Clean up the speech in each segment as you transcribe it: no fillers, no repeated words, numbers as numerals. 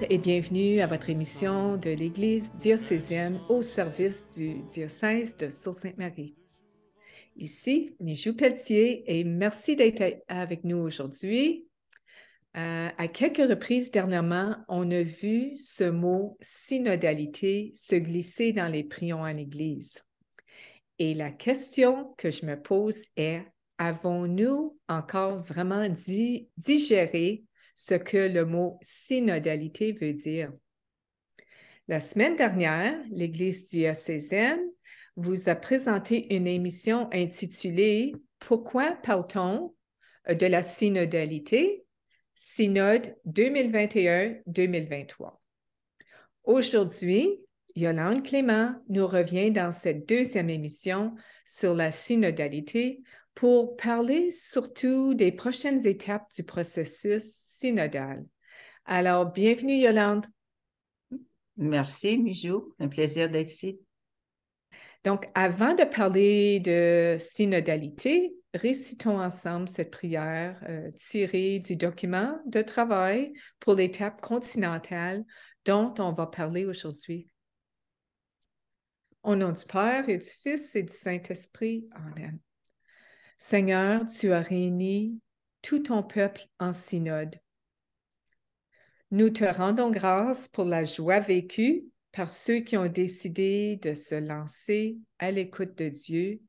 et bienvenue à votre émission de l'Église diocésaine au service du diocèse de Sault-Sainte-Marie. Ici, Mijou Pelletier et merci d'être avec nous aujourd'hui. À quelques reprises dernièrement, on a vu ce mot synodalité se glisser dans les prions en Église. Et la question que je me pose est, avons-nous encore vraiment digéré ce que le mot synodalité veut dire? La semaine dernière, l'Église diocésaine vous a présenté une émission intitulée « Pourquoi parle-t-on de la synodalité? Synode 2021-2023 ». Aujourd'hui, Yolande Clément nous revient dans cette deuxième émission sur la synodalité pour parler surtout des prochaines étapes du processus synodal. Alors, bienvenue Yolande. Merci Mijou, un plaisir d'être ici. Donc, avant de parler de synodalité, récitons ensemble cette prière tirée du document de travail pour l'étape continentale dont on va parler aujourd'hui. Au nom du Père et du Fils et du Saint-Esprit. Amen. Seigneur, tu as réuni tout ton peuple en synode. Nous te rendons grâce pour la joie vécue par ceux qui ont décidé de se lancer à l'écoute de Dieu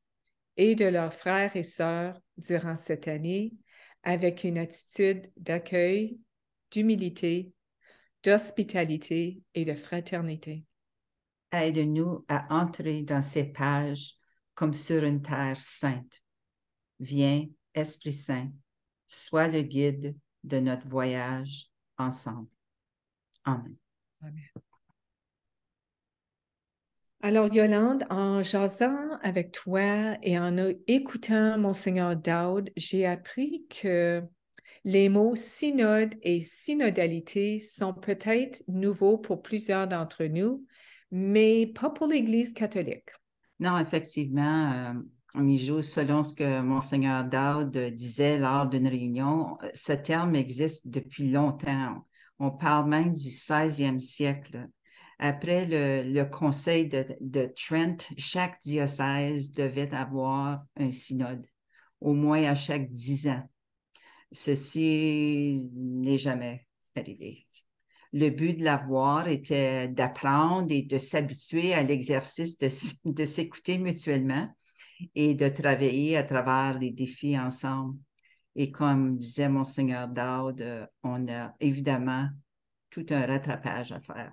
et de leurs frères et sœurs durant cette année avec une attitude d'accueil, d'humilité, d'hospitalité et de fraternité. Aide-nous à entrer dans ces pages comme sur une terre sainte. Viens, Esprit Saint, sois le guide de notre voyage ensemble. Amen. Amen. Alors, Yolande, en jasant avec toi et en écoutant Monseigneur Dowd, j'ai appris que les mots synode et synodalité sont peut-être nouveaux pour plusieurs d'entre nous, mais pas pour l'Église catholique. Non, effectivement, Mijou, selon ce que Monseigneur Dowd disait lors d'une réunion, ce terme existe depuis longtemps. On parle même du 16e siècle. Après le conseil de Trent, chaque diocèse devait avoir un synode, au moins à chaque 10 ans. Ceci n'est jamais arrivé. Le but de l'avoir était d'apprendre et de s'habituer à l'exercice de s'écouter mutuellement et de travailler à travers les défis ensemble. Et comme disait Monseigneur Dowd, on a évidemment tout un rattrapage à faire.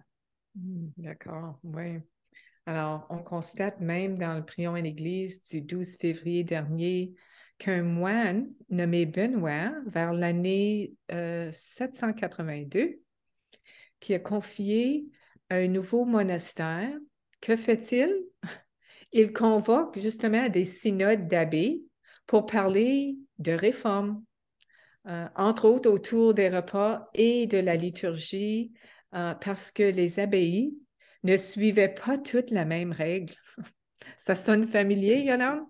D'accord, oui. Alors, on constate même dans le prion à l'Église du 12 février dernier qu'un moine nommé Benoît, vers l'année 782, qui a confié un nouveau monastère. Que fait-il? Il convoque justement des synodes d'abbés pour parler de réforme, entre autres autour des repas et de la liturgie, parce que les abbayes ne suivaient pas toutes la même règle. Ça sonne familier, Yolande?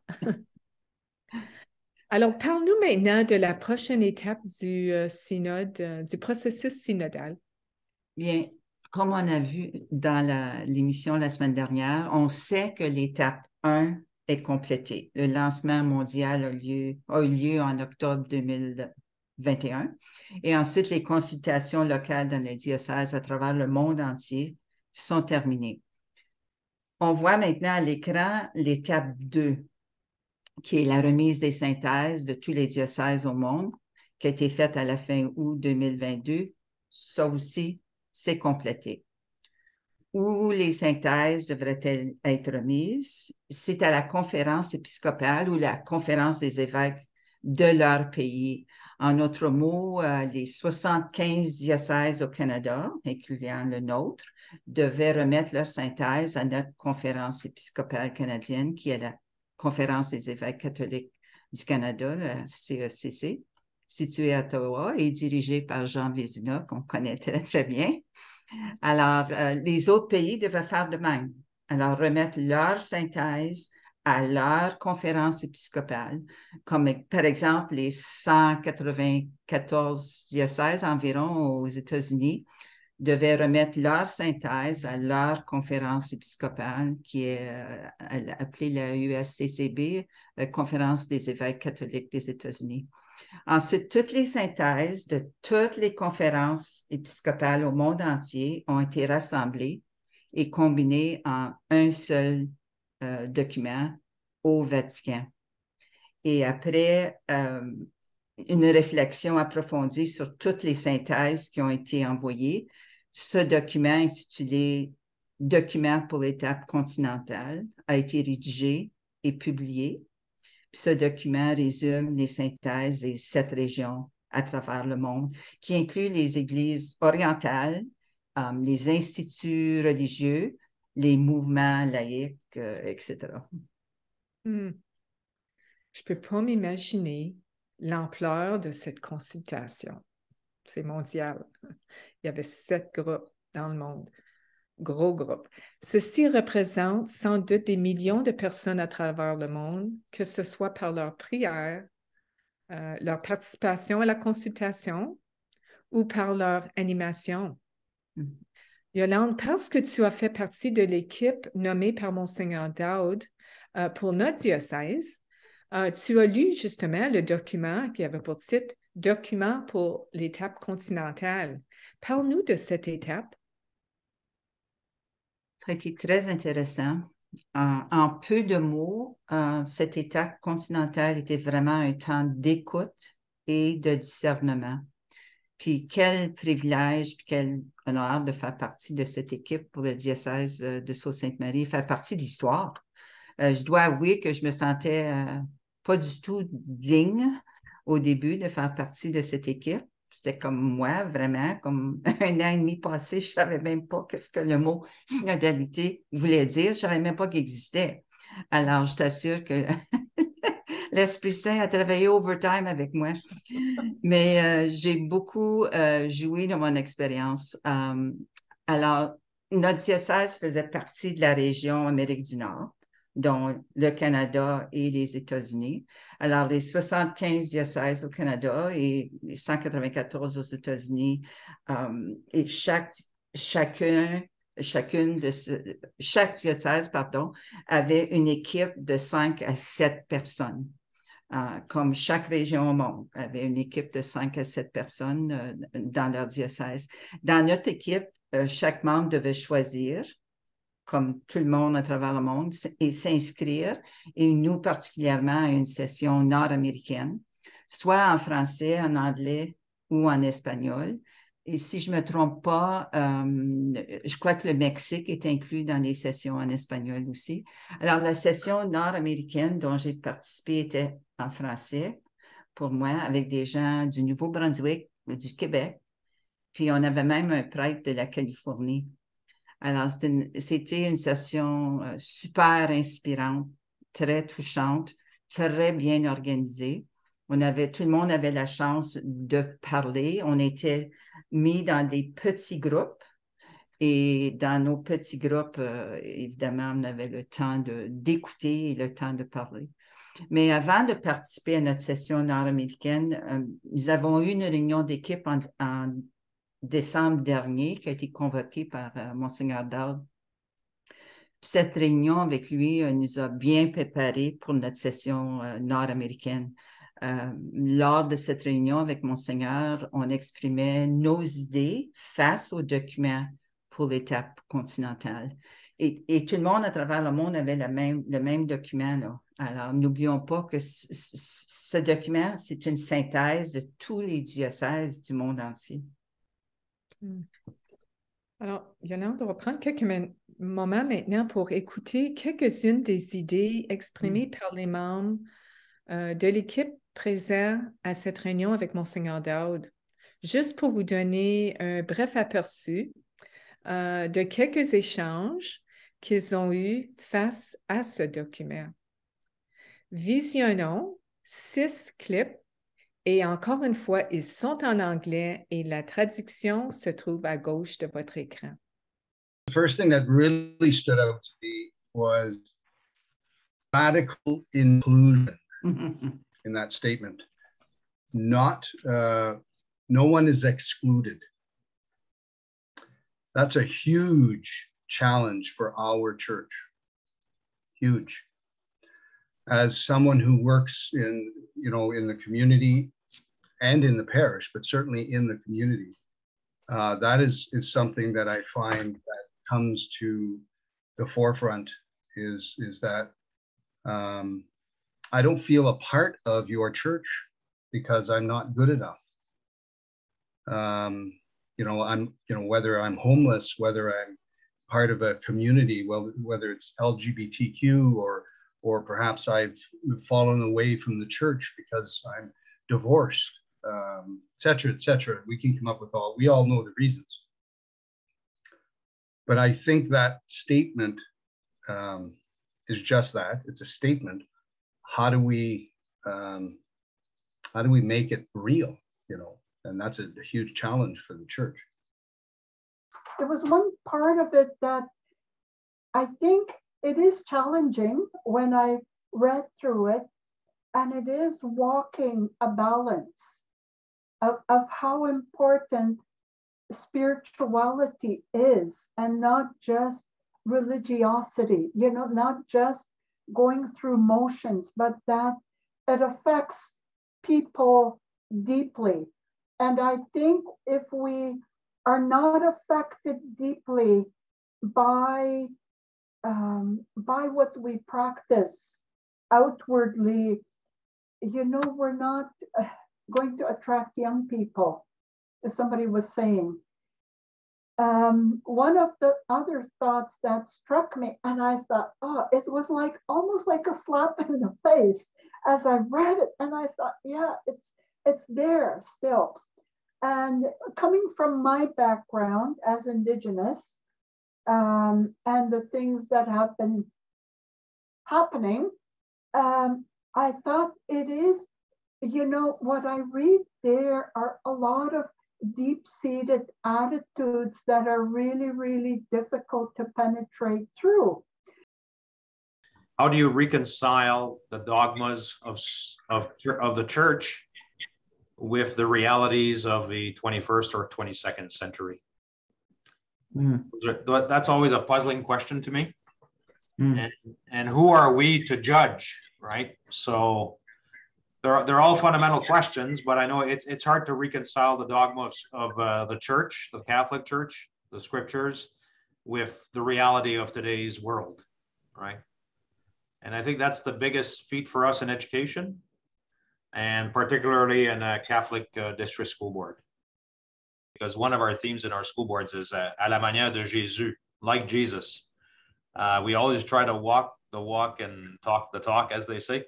Alors, parle-nous maintenant de la prochaine étape du synode, du processus synodal. Bien, comme on a vu dans l'émission la semaine dernière, on sait que l'étape 1 est complétée. Le lancement mondial a eu lieu en octobre 2021. Et ensuite, les consultations locales dans les diocèses à travers le monde entier sont terminées. On voit maintenant à l'écran l'étape 2, qui est la remise des synthèses de tous les diocèses au monde, qui a été faite à la fin août 2022. Ça aussi, c'est complété. Où les synthèses devraient-elles être remises? C'est à la conférence épiscopale ou la conférence des évêques de leur pays. En autres mots, les 75 diocèses au Canada, incluant le nôtre, devaient remettre leur synthèse à notre conférence épiscopale canadienne, qui est la conférence des évêques catholiques du Canada, la CECC, située à Ottawa et dirigée par Jean Vézina, qu'on connaît très, très bien. Alors, les autres pays devaient faire de même. Alors, remettre leur synthèse à leur conférence épiscopale, comme par exemple les 194 diocèses environ aux États-Unis devaient remettre leur synthèse à leur conférence épiscopale, qui est appelée la USCCB, Conférence des évêques catholiques des États-Unis. Ensuite, toutes les synthèses de toutes les conférences épiscopales au monde entier ont été rassemblées et combinées en un seul document au Vatican. Et après une réflexion approfondie sur toutes les synthèses qui ont été envoyées, ce document intitulé « Document pour l'étape continentale » a été rédigé et publié. Puis ce document résume les synthèses des 7 régions à travers le monde, qui inclut les églises orientales, les instituts religieux, les mouvements laïcs, etc. Je ne peux pas m'imaginer l'ampleur de cette consultation. C'est mondial. Il y avait 7 groupes dans le monde. Gros groupe. Ceci représente sans doute des millions de personnes à travers le monde, que ce soit par leur prière, leur participation à la consultation ou par leur animation. Yolande, parce que tu as fait partie de l'équipe nommée par Monseigneur Dowd pour notre diocèse, tu as lu justement le document qui avait pour titre « Document pour l'étape continentale ». Parle-nous de cette étape. Ça a été très intéressant. En peu de mots, cette étape continentale était vraiment un temps d'écoute et de discernement. Puis quel privilège, puis quel honneur de faire partie de cette équipe pour le diocèse de Sault-Sainte-Marie, faire partie de l'histoire. Je dois avouer que je me sentais pas du tout digne au début de faire partie de cette équipe. C'était comme moi, vraiment, comme 1 an et demi passé, je ne savais même pas ce que le mot synodalité voulait dire. Je ne savais même pas qu'il existait. Alors, je t'assure que l'Esprit Saint a travaillé overtime avec moi. Mais j'ai beaucoup joué de mon expérience. Alors, notre diocèse faisait partie de la région Amérique du Nord, dont le Canada et les États-Unis. Alors, les 75 diocèses au Canada et les 194 aux États-Unis, et chaque diocèse, avait une équipe de 5 à 7 personnes. Comme chaque région au monde avait une équipe de 5 à 7 personnes dans leur diocèse. Dans notre équipe, chaque membre devait choisir, comme tout le monde à travers le monde, et s'inscrire, et nous particulièrement à une session nord-américaine, soit en français, en anglais ou en espagnol. Et si je ne me trompe pas, je crois que le Mexique est inclus dans les sessions en espagnol aussi. Alors, la session nord-américaine dont j'ai participé était en français pour moi, avec des gens du Nouveau-Brunswick, du Québec, puis on avait même un prêtre de la Californie. Alors, c'était une session super inspirante, très touchante, très bien organisée. Tout le monde avait la chance de parler. On était mis dans des petits groupes et dans nos petits groupes, évidemment, on avait le temps d'écouter et le temps de parler. Mais avant de participer à notre session nord-américaine, nous avons eu une réunion d'équipe en décembre dernier qui a été convoquée par Monseigneur Dowd. Cette réunion avec lui nous a bien préparés pour notre session nord-américaine. Lors de cette réunion avec Monseigneur, on exprimait nos idées face au document pour l'étape continentale. Et tout le monde à travers le monde avait le même document, là. Alors, n'oublions pas que ce document, c'est une synthèse de tous les diocèses du monde entier. Alors, Yolande, on va prendre quelques moments maintenant pour écouter quelques-unes des idées exprimées par les membres de l'équipe présente à cette réunion avec Monseigneur Dowd. Juste pour vous donner un bref aperçu de quelques échanges qu'ils ont eus face à ce document. Visionnons 6 clips et encore une fois, ils sont en anglais et la traduction se trouve à gauche de votre écran. The first thing that really stood out to me was radical inclusion in that statement. No one is excluded. That's a huge challenge for our church. Huge. As someone who works in, in the community and in the parish, but certainly in the community, that is something that I find that comes to the forefront is that I don't feel a part of your church because I'm not good enough. Whether I'm homeless, whether I'm part of a community, well, whether it's LGBTQ or perhaps I've fallen away from the church because I'm divorced, et cetera, et cetera. We can come up with we all know the reasons. But I think that statement is just that. It's a statement. How do we make it real, And that's a huge challenge for the church. There was one part of it that I think it is challenging when I read through it, and it is walking a balance of how important spirituality is, and not just religiosity, not just going through motions, but that it affects people deeply. And I think if we are not affected deeply by what we practice outwardly, we're not going to attract young people, as somebody was saying. One of the other thoughts that struck me, and I thought, it was almost like a slap in the face as I read it, and I thought, yeah, it's there still. And coming from my background as Indigenous, and the things that have been happening, I thought it is, what I read there are a lot of deep-seated attitudes that are really, really difficult to penetrate through. How do you reconcile the dogmas of the church with the realities of the 21st or 22nd century? That's always a puzzling question to me. And who are we to judge, right? So they're all fundamental questions, but I know it's hard to reconcile the dogmas of the church, the Catholic Church, the scriptures, with the reality of today's world, right? And I think that's the biggest feat for us in education, and particularly in a Catholic district school board. Because one of our themes in our school boards is à la manière de Jésus, like Jesus. We always try to walk the walk and talk the talk, as they say.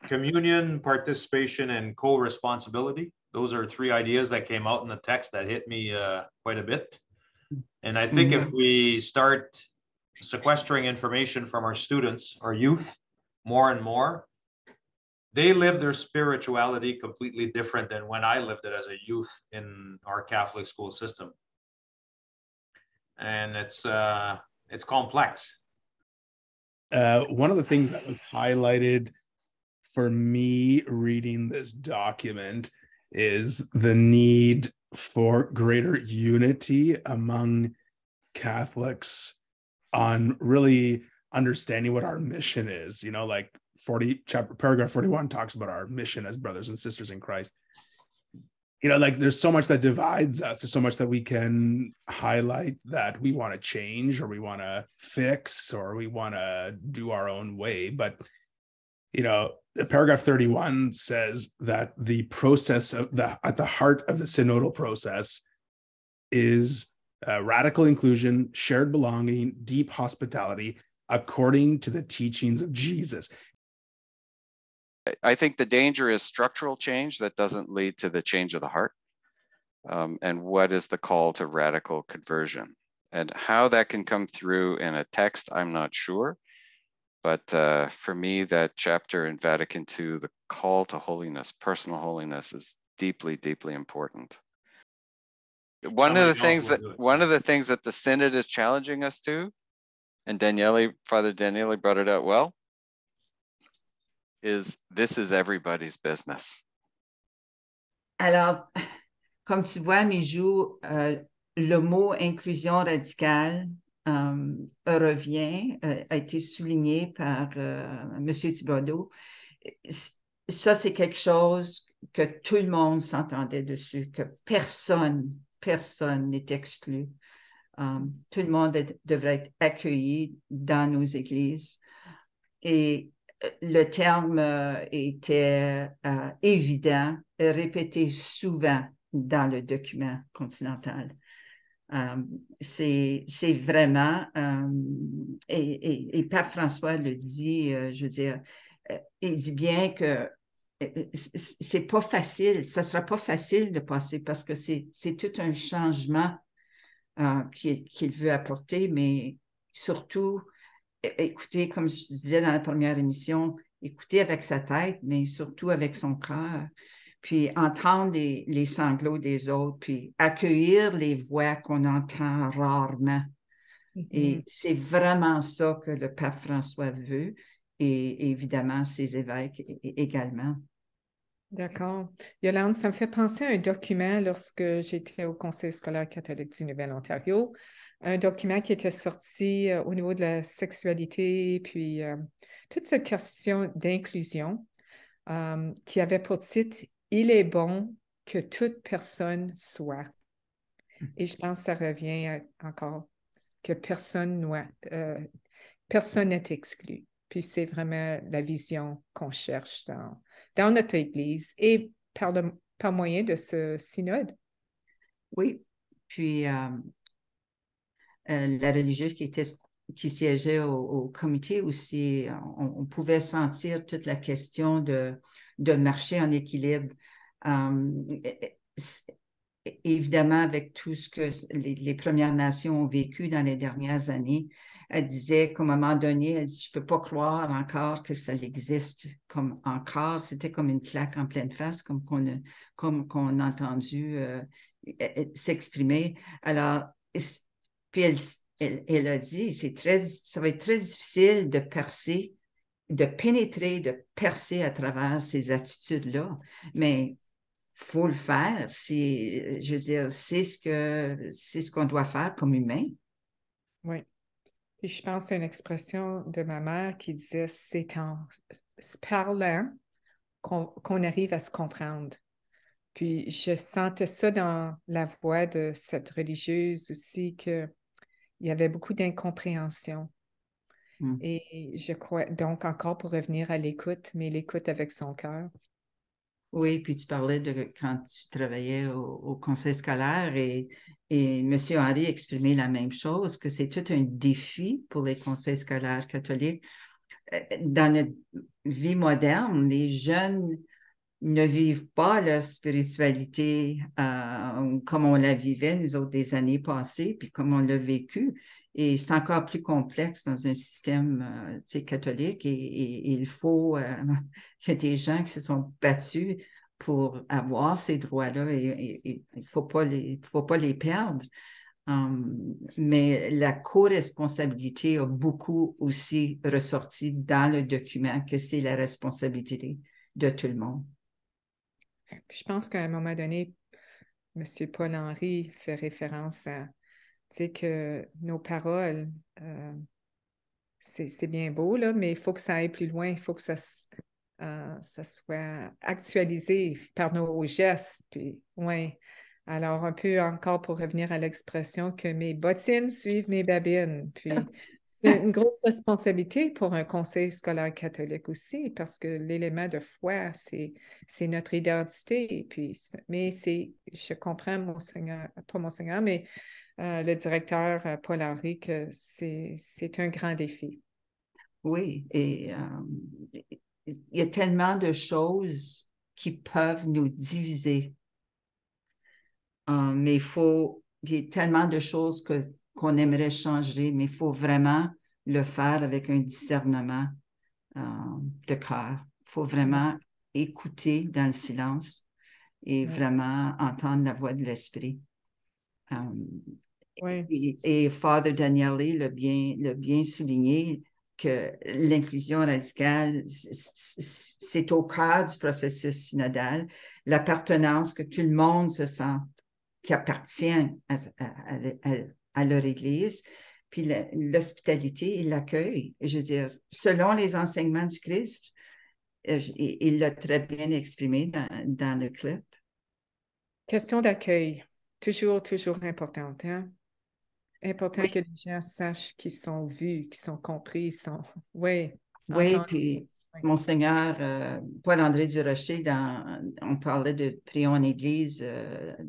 Communion, participation, and co-responsibility. Those are three ideas that came out in the text that hit me quite a bit. And I think if we start sequestering information from our students, our youth, more and more, they live their spirituality completely different than when I lived it as a youth in our Catholic school system. And it's complex. One of the things that was highlighted for me reading this document is the need for greater unity among Catholics on really understanding what our mission is. Like paragraph 41 talks about our mission as brothers and sisters in Christ. There's so much that divides us. There's so much that we can highlight that we want to change, or we want to fix, or we want to do our own way. But, paragraph 31 says that the process at the heart of the synodal process is radical inclusion, shared belonging, deep hospitality, according to the teachings of Jesus. I think the danger is structural change that doesn't lead to the change of the heart. And what is the call to radical conversion? And how that can come through in a text, I'm not sure. But for me, that chapter in Vatican II, the call to holiness, personal holiness, is deeply, deeply important. One of the things that the Synod is challenging us to, and Father Daniele brought it out well, this is everybody's business. Alors, comme tu vois, Mijou, le mot inclusion radicale revient, a été souligné par M. Thibodeau. Ça, c'est quelque chose que tout le monde s'entendait dessus, que personne n'est exclu. Tout le monde devrait être accueilli dans nos églises. Et le terme était évident, répété souvent dans le document continental. C'est vraiment, et Pape François le dit, je veux dire, il dit bien que c'est pas facile, ça sera pas facile de passer parce que c'est tout un changement qu'il veut apporter, mais surtout, écoutez, comme je disais dans la première émission, écouter avec sa tête, mais surtout avec son cœur, puis entendre les sanglots des autres, puis accueillir les voix qu'on entend rarement. Et c'est vraiment ça que le pape François veut, et évidemment ses évêques également. D'accord. Yolande, ça me fait penser à un document lorsque j'étais au Conseil scolaire catholique du Nouvel-Ontario, un document qui était sorti au niveau de la sexualité, puis toute cette question d'inclusion qui avait pour titre « Il est bon que toute personne soit ». Et je pense que ça revient encore que personne n'est exclu. Puis c'est vraiment la vision qu'on cherche dans notre Église et par moyen de ce synode. Oui, puis la religieuse qui siégeait au comité aussi, on pouvait sentir toute la question de marcher en équilibre. Évidemment, avec tout ce que les Premières Nations ont vécu dans les dernières années, elle disait qu'à un moment donné, elle dit, je ne peux pas croire encore que ça existe. Comme encore, c'était comme une claque en pleine face, comme qu'on a entendu s'exprimer. Alors, puis elle a dit, ça va être très difficile de percer, de pénétrer, de percer à travers ces attitudes-là. Mais faut le faire. Je veux dire, c'est ce qu'on doit faire comme humain. Oui. Et je pense à une expression de ma mère qui disait, c'est en se parlant qu'on arrive à se comprendre. Puis je sentais ça dans la voix de cette religieuse aussi, qu'il y avait beaucoup d'incompréhension. Et je crois, donc encore pour revenir à l'écoute, mais l'écoute avec son cœur. Oui, puis tu parlais de quand tu travaillais au conseil scolaire et M. Henry exprimait la même chose, que c'est tout un défi pour les conseils scolaires catholiques. Dans notre vie moderne, les jeunes ne vivent pas leur spiritualité comme on la vivait, nous autres, des années passées, puis comme on l'a vécu. Et c'est encore plus complexe dans un système catholique et il faut qu'il y ait des gens qui se sont battus pour avoir ces droits-là et il ne faut pas les perdre. Mais la co-responsabilité a beaucoup aussi ressorti dans le document que c'est la responsabilité de tout le monde. Puis je pense qu'à un moment donné, M. Paul-Henri fait référence à, tu sais, que nos paroles, c'est bien beau, là, mais il faut que ça aille plus loin, il faut que ça soit actualisé par nos gestes. Puis, ouais. Alors, un peu encore pour revenir à l'expression que mes bottines suivent mes babines. Puis, c'est une grosse responsabilité pour un conseil scolaire catholique aussi, parce que l'élément de foi, c'est notre identité. Puis, mais je comprends, Monseigneur, pas Monseigneur, mais le directeur Paul-Henri, que c'est un grand défi. Oui, et il y a tellement de choses qui peuvent nous diviser. Mais il y a tellement de choses qu'on aimerait changer, mais il faut vraiment le faire avec un discernement de cœur. Il faut vraiment écouter dans le silence et vraiment entendre la voix de l'Esprit. Et Father Danieli l'a bien souligné que l'inclusion radicale, c'est au cœur du processus synodal, l'appartenance, que tout le monde se sent qui appartiennent à leur Église. Puis l'hospitalité et l'accueil, je veux dire, selon les enseignements du Christ, il l'a très bien exprimé dans le clip. Question d'accueil, toujours importante, hein? Important Oui. que les gens sachent qu'ils sont vus, qu'ils sont compris, oui, Oui, puis oui. Monseigneur Paul-André Durocher, on parlait de prions en Église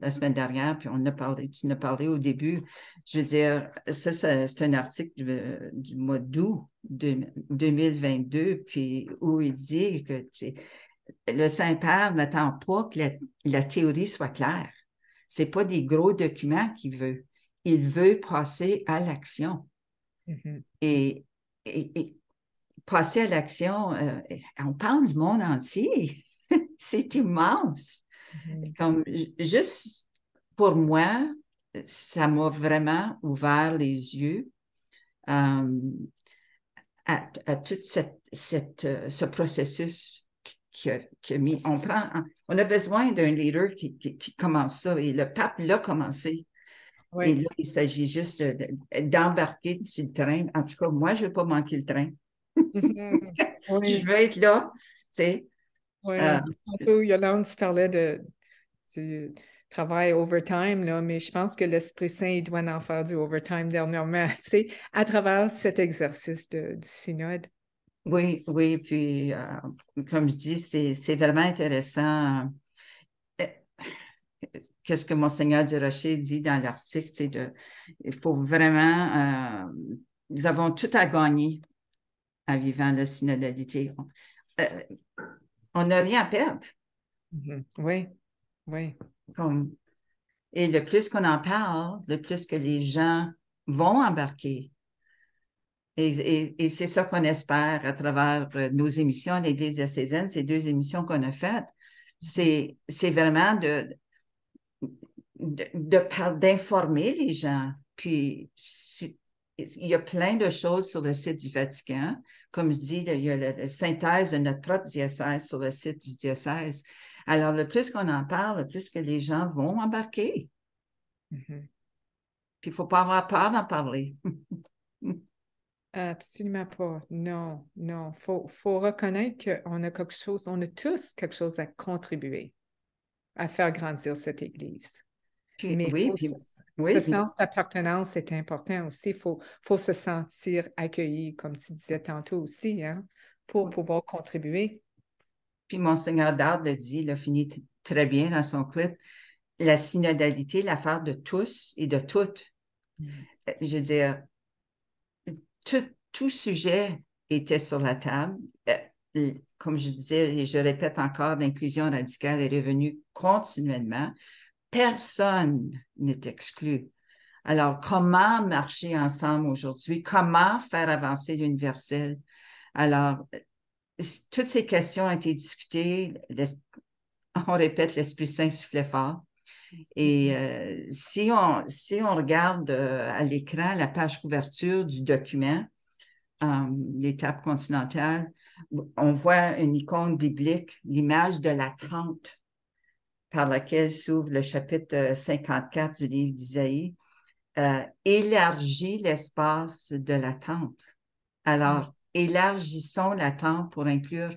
la semaine dernière, puis tu en as parlé au début. Je veux dire, ça, c'est un article du mois d'août 2022, puis où il dit que le Saint-Père n'attend pas que la théorie soit claire. Ce n'est pas des gros documents qu'il veut. Il veut passer à l'action. Mm-hmm. Et passer à l'action, on parle du monde entier. C'est immense. Mm-hmm. Comme, juste pour moi, ça m'a vraiment ouvert les yeux à tout ce processus qui a mis. On a besoin d'un leader qui commence ça. Et le pape l'a commencé. Oui. Et là, il s'agit juste d'embarquer sur le train. En tout cas, moi, je ne veux pas manquer le train. Mm-hmm. Oui. Je veux être là, tu sais. Oui. Tantôt, Yolande, tu parlais du travail overtime, là, mais je pense que l'Esprit Saint, il doit en faire du overtime dernièrement, tu sais, à travers cet exercice du synode. Oui, oui, puis comme je dis, c'est vraiment intéressant. Qu'est-ce que Monseigneur Durocher dit dans l'article, c'est il faut vraiment, nous avons tout à gagner en vivant la synodalité. On n'a rien à perdre. Mm-hmm. Oui, oui. Et le plus qu'on en parle, le plus que les gens vont embarquer. Et c'est ça qu'on espère à travers nos émissions à l'Église diocésaine, ces 2 émissions qu'on a faites. C'est vraiment d'informer les gens. Puis, il y a plein de choses sur le site du Vatican. Comme je dis, il y a la synthèse de notre propre diocèse sur le site du diocèse. Alors, le plus qu'on en parle, le plus que les gens vont embarquer. Mm-hmm. Puis, il ne faut pas avoir peur d'en parler. Absolument pas. Non, non. Faut reconnaître qu'on a quelque chose, on a tous quelque chose à contribuer à faire grandir cette Église. Puis, Mais oui, ce sens d'appartenance est important aussi. Il faut se sentir accueilli, comme tu disais tantôt aussi, hein, pour pouvoir contribuer. Puis Monseigneur Darde le dit, il a fini très bien dans son clip, la synodalité, l'affaire de tous et de toutes. Je veux dire, tout sujet était sur la table. Comme je disais, et je répète encore, l'inclusion radicale est revenue continuellement. Personne n'est exclu. Alors, comment marcher ensemble aujourd'hui? Comment faire avancer l'universel? Alors, toutes ces questions ont été discutées. On répète, l'Esprit Saint soufflait fort. Et si on regarde à l'écran la page couverture du document, l'étape continentale, on voit une icône biblique, l'image de la tente par laquelle s'ouvre le chapitre 54 du livre d'Isaïe, élargit l'espace de la tente. Alors, élargissons la tente pour inclure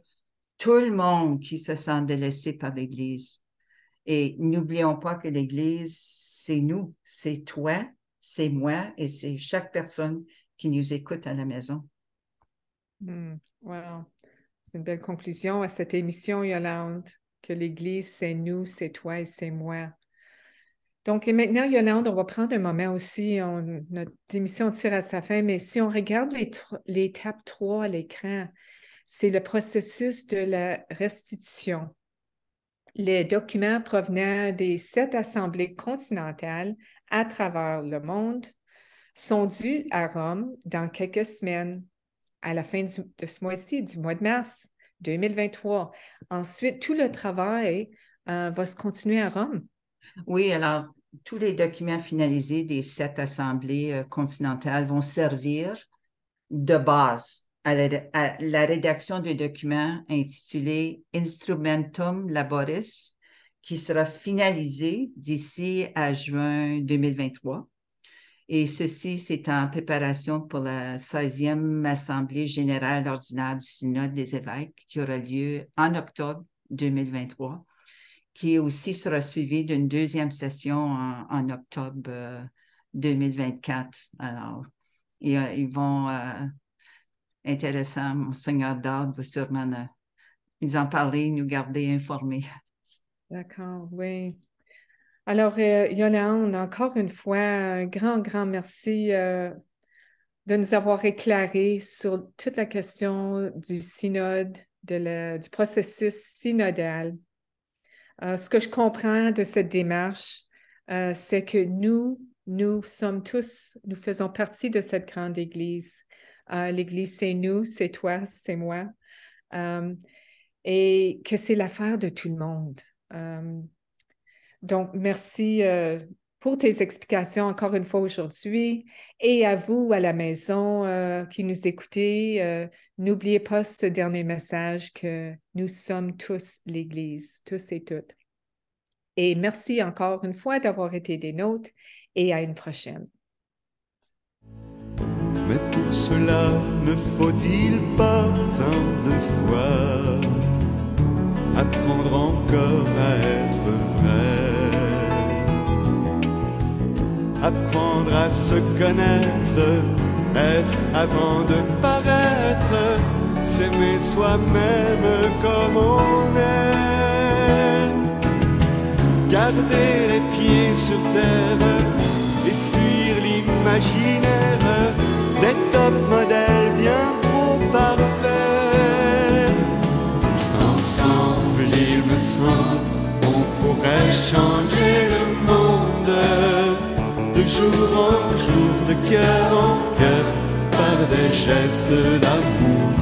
tout le monde qui se sent délaissé par l'Église. Et n'oublions pas que l'Église, c'est nous, c'est toi, c'est moi et c'est chaque personne qui nous écoute à la maison. Wow. C'est une belle conclusion à cette émission, Yolande, que l'Église, c'est nous, c'est toi et c'est moi. Donc, et maintenant, Yolande, on va prendre un moment aussi. Notre émission tire à sa fin, mais si on regarde l'étape 3 à l'écran, c'est le processus de la restitution. Les documents provenant des 7 assemblées continentales à travers le monde sont dus à Rome dans quelques semaines, à la fin de ce mois-ci, du mois de mars 2023. Ensuite, tout le travail va se continuer à Rome. Oui, alors, tous les documents finalisés des 7 assemblées continentales vont servir de base à la rédaction de documents intitulés Instrumentum Laboris, qui sera finalisé d'ici à juin 2023. Et ceci, c'est en préparation pour la 16e Assemblée générale ordinaire du Synode des évêques qui aura lieu en octobre 2023, qui aussi sera suivie d'une deuxième session en octobre 2024. Alors, ils vont... intéressant, Monseigneur Dard va sûrement nous en parler, nous garder informés. D'accord, oui. Alors, Yolande, encore une fois, un grand merci de nous avoir éclairé sur toute la question du synode, du processus synodal. Ce que je comprends de cette démarche, c'est que nous sommes tous, nous faisons partie de cette grande Église. L'Église, c'est nous, c'est toi, c'est moi. Et que c'est l'affaire de tout le monde. Donc, merci pour tes explications encore une fois aujourd'hui. Et à vous, à la maison, qui nous écoutez, n'oubliez pas ce dernier message que nous sommes tous l'Église, tous et toutes. Et merci encore une fois d'avoir été des nôtres et à une prochaine. Mais pour cela, ne faut-il pas tant de fois apprendre encore à être vrai, apprendre à se connaître, être avant de paraître, s'aimer soi-même comme on est, garder les pieds sur terre et fuir l'imaginaire des top modèles bien trop parfaits. Tous ensemble, il me semble, on pourrait changer le monde de jour en jour, de cœur en cœur, par des gestes d'amour.